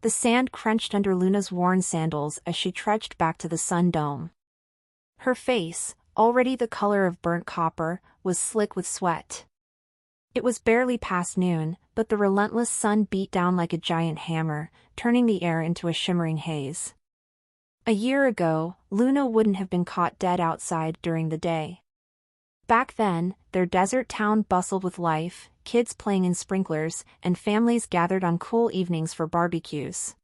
The sand crunched under Luna's worn sandals as she trudged back to the sun dome. Her face, already the color of burnt copper, was slick with sweat. It was barely past noon, but the relentless sun beat down like a giant hammer, turning the air into a shimmering haze. A year ago, Luna wouldn't have been caught dead outside during the day. Back then, their desert town bustled with life, kids playing in sprinklers, and families gathered on cool evenings for barbecues.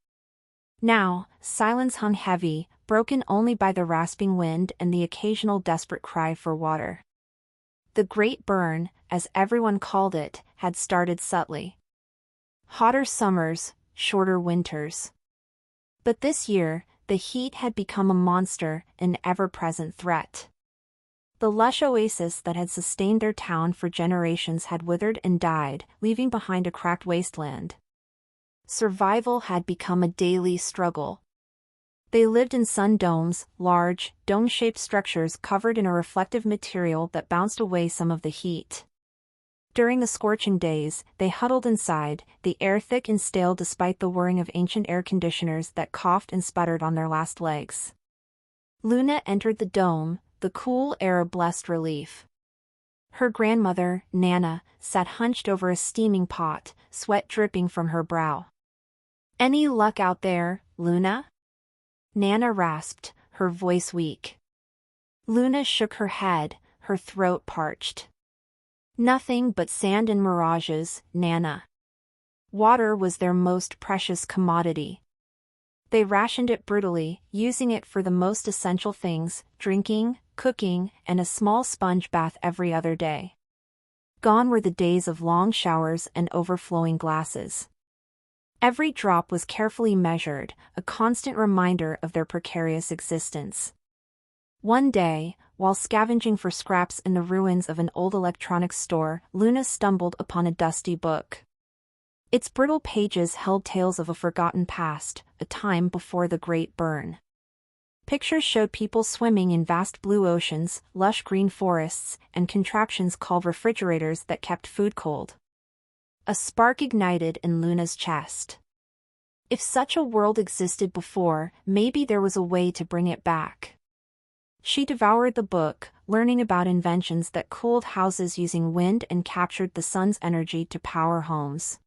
Now, silence hung heavy, broken only by the rasping wind and the occasional desperate cry for water. The Great Burn, as everyone called it, had started subtly. Hotter summers, shorter winters. But this year, the heat had become a monster, an ever-present threat. The lush oasis that had sustained their town for generations had withered and died, leaving behind a cracked wasteland. Survival had become a daily struggle. They lived in sun domes, large, dome-shaped structures covered in a reflective material that bounced away some of the heat. During the scorching days, they huddled inside, the air thick and stale despite the whirring of ancient air conditioners that coughed and sputtered on their last legs. Luna entered the dome, the cool air a blessed relief. Her grandmother, Nana, sat hunched over a steaming pot, sweat dripping from her brow. "Any luck out there, Luna?" Nana rasped, her voice weak. Luna shook her head, her throat parched. "Nothing but sand and mirages, Nana." Water was their most precious commodity. They rationed it brutally, using it for the most essential things, drinking, cooking, and a small sponge bath every other day. Gone were the days of long showers and overflowing glasses. Every drop was carefully measured, a constant reminder of their precarious existence. One day, while scavenging for scraps in the ruins of an old electronics store, Luna stumbled upon a dusty book. Its brittle pages held tales of a forgotten past, a time before the Great Burn. Pictures showed people swimming in vast blue oceans, lush green forests, and contraptions called refrigerators that kept food cold. A spark ignited in Luna's chest. If such a world existed before, maybe there was a way to bring it back. She devoured the book, learning about inventions that cooled houses using wind and captured the sun's energy to power homes.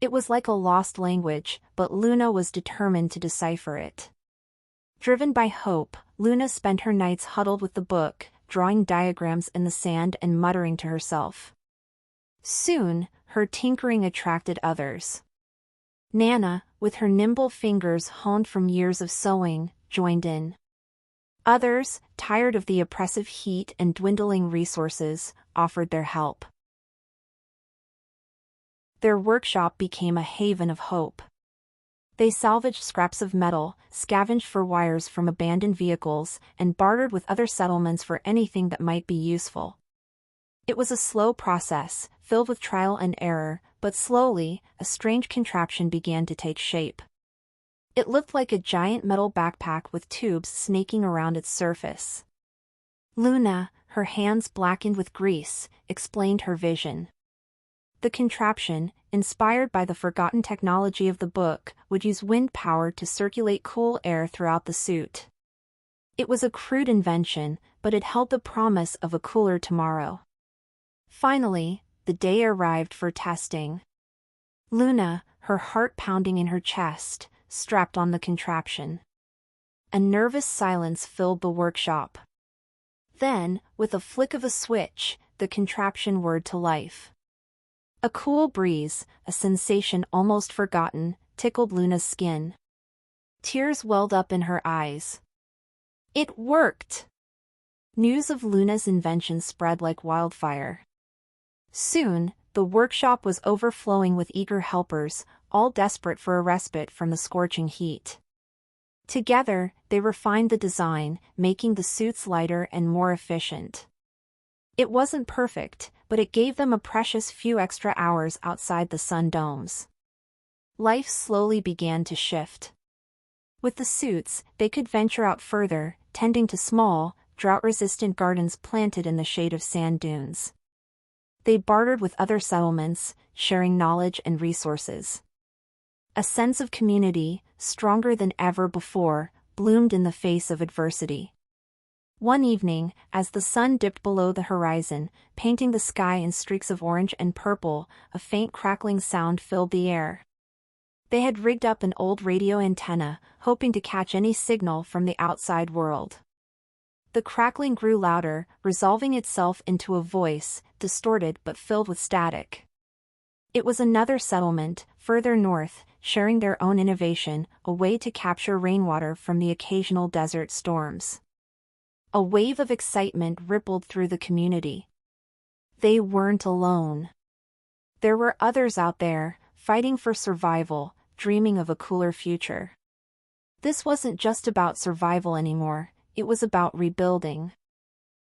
It was like a lost language, but Luna was determined to decipher it. Driven by hope, Luna spent her nights huddled with the book, drawing diagrams in the sand and muttering to herself. Soon, her tinkering attracted others. Nana, with her nimble fingers honed from years of sewing, joined in. Others, tired of the oppressive heat and dwindling resources, offered their help. Their workshop became a haven of hope. They salvaged scraps of metal, scavenged for wires from abandoned vehicles, and bartered with other settlements for anything that might be useful. It was a slow process, filled with trial and error, but slowly, a strange contraption began to take shape. It looked like a giant metal backpack with tubes snaking around its surface. Luna, her hands blackened with grease, explained her vision. The contraption, inspired by the forgotten technology of the book, would use wind power to circulate cool air throughout the suit. It was a crude invention, but it held the promise of a cooler tomorrow. Finally, the day arrived for testing. Luna, her heart pounding in her chest, strapped on the contraption. A nervous silence filled the workshop. Then, with a flick of a switch, the contraption whirred to life. A cool breeze, a sensation almost forgotten, tickled Luna's skin. Tears welled up in her eyes. It worked! News of Luna's invention spread like wildfire. Soon, the workshop was overflowing with eager helpers, all desperate for a respite from the scorching heat. Together, they refined the design, making the suits lighter and more efficient. It wasn't perfect, but it gave them a precious few extra hours outside the sun domes. Life slowly began to shift. With the suits, they could venture out further, tending to small, drought-resistant gardens planted in the shade of sand dunes. They bartered with other settlements, sharing knowledge and resources. A sense of community, stronger than ever before, bloomed in the face of adversity. One evening, as the sun dipped below the horizon, painting the sky in streaks of orange and purple, a faint crackling sound filled the air. They had rigged up an old radio antenna, hoping to catch any signal from the outside world. The crackling grew louder, resolving itself into a voice, distorted but filled with static. It was another settlement, further north, sharing their own innovation, a way to capture rainwater from the occasional desert storms. A wave of excitement rippled through the community. They weren't alone. There were others out there, fighting for survival, dreaming of a cooler future. This wasn't just about survival anymore, it was about rebuilding.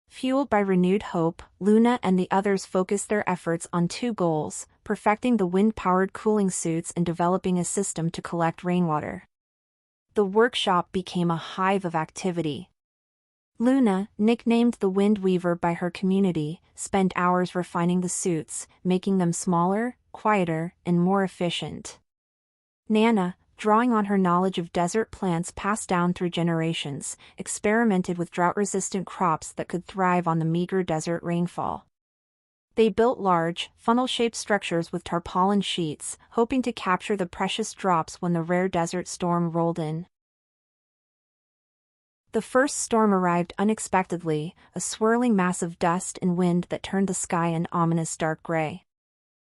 Fueled by renewed hope, Luna and the others focused their efforts on two goals: perfecting the wind-powered cooling suits and developing a system to collect rainwater. The workshop became a hive of activity. Luna, nicknamed the Wind Weaver by her community, spent hours refining the suits, making them smaller, quieter, and more efficient. Nana, drawing on her knowledge of desert plants passed down through generations, experimented with drought-resistant crops that could thrive on the meager desert rainfall. They built large, funnel-shaped structures with tarpaulin sheets, hoping to capture the precious drops when the rare desert storm rolled in. The first storm arrived unexpectedly, a swirling mass of dust and wind that turned the sky an ominous dark gray.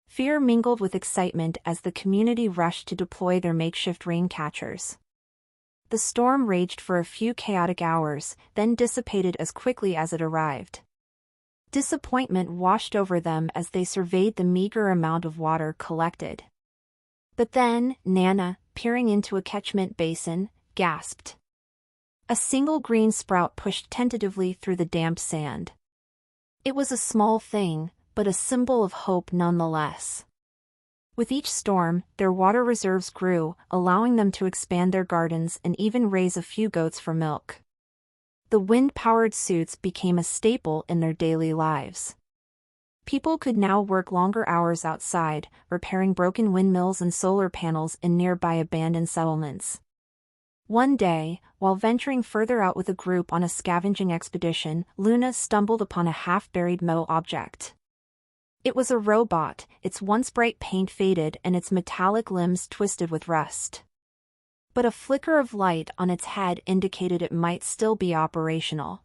Fear mingled with excitement as the community rushed to deploy their makeshift rain catchers. The storm raged for a few chaotic hours, then dissipated as quickly as it arrived. Disappointment washed over them as they surveyed the meager amount of water collected. But then, Nana, peering into a catchment basin, gasped. A single green sprout pushed tentatively through the damp sand. It was a small thing, but a symbol of hope nonetheless. With each storm, their water reserves grew, allowing them to expand their gardens and even raise a few goats for milk. The wind-powered suits became a staple in their daily lives. People could now work longer hours outside, repairing broken windmills and solar panels in nearby abandoned settlements. One day, while venturing further out with a group on a scavenging expedition, Luna stumbled upon a half-buried metal object. It was a robot, its once bright paint faded and its metallic limbs twisted with rust. But a flicker of light on its head indicated it might still be operational.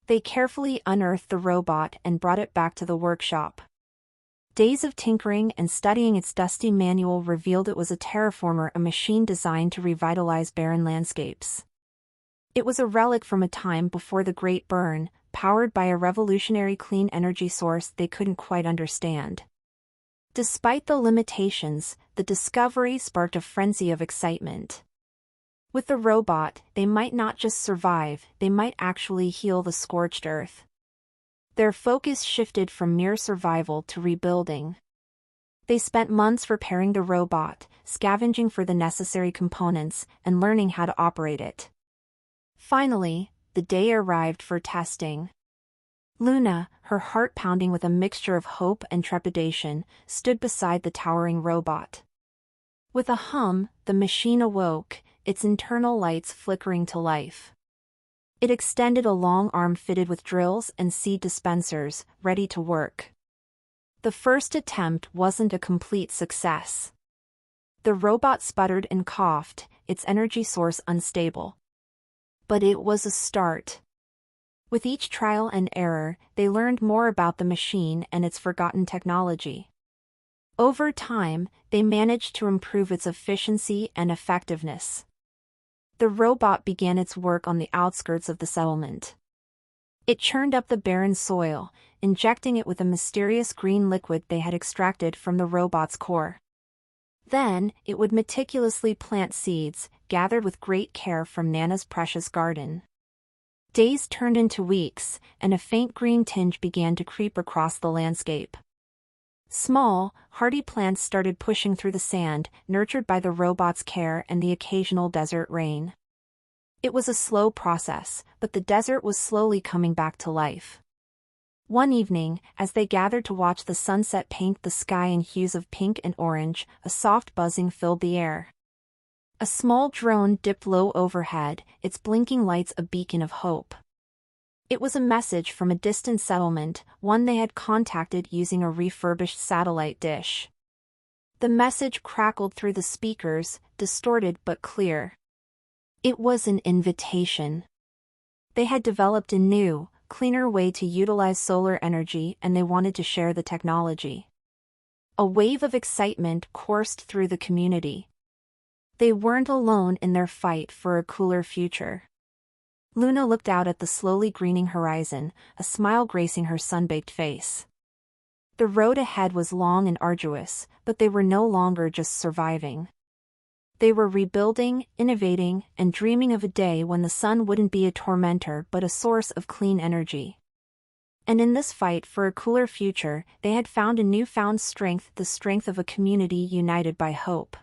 They carefully unearthed the robot and brought it back to the workshop. Days of tinkering and studying its dusty manual revealed it was a terraformer, a machine designed to revitalize barren landscapes. It was a relic from a time before the Great Burn, powered by a revolutionary clean energy source they couldn't quite understand. Despite the limitations, the discovery sparked a frenzy of excitement. With the robot, they might not just survive, they might actually heal the scorched earth. Their focus shifted from mere survival to rebuilding. They spent months repairing the robot, scavenging for the necessary components, and learning how to operate it. Finally, the day arrived for testing. Luna, her heart pounding with a mixture of hope and trepidation, stood beside the towering robot. With a hum, the machine awoke, its internal lights flickering to life. It extended a long arm fitted with drills and seed dispensers, ready to work. The first attempt wasn't a complete success. The robot sputtered and coughed, its energy source unstable. But it was a start. With each trial and error, they learned more about the machine and its forgotten technology. Over time, they managed to improve its efficiency and effectiveness. The robot began its work on the outskirts of the settlement. It churned up the barren soil, injecting it with a mysterious green liquid they had extracted from the robot's core. Then, it would meticulously plant seeds, gathered with great care from Nana's precious garden. Days turned into weeks, and a faint green tinge began to creep across the landscape. Small, hardy plants started pushing through the sand, nurtured by the robot's care and the occasional desert rain. It was a slow process, but the desert was slowly coming back to life. One evening, as they gathered to watch the sunset paint the sky in hues of pink and orange, a soft buzzing filled the air. A small drone dipped low overhead, its blinking lights a beacon of hope. It was a message from a distant settlement, one they had contacted using a refurbished satellite dish. The message crackled through the speakers, distorted but clear. It was an invitation. They had developed a new, cleaner way to utilize solar energy and they wanted to share the technology. A wave of excitement coursed through the community. They weren't alone in their fight for a cooler future. Luna looked out at the slowly greening horizon, a smile gracing her sun-baked face. The road ahead was long and arduous, but they were no longer just surviving. They were rebuilding, innovating, and dreaming of a day when the sun wouldn't be a tormentor but a source of clean energy. And in this fight for a cooler future, they had found a newfound strength, the strength of a community united by hope.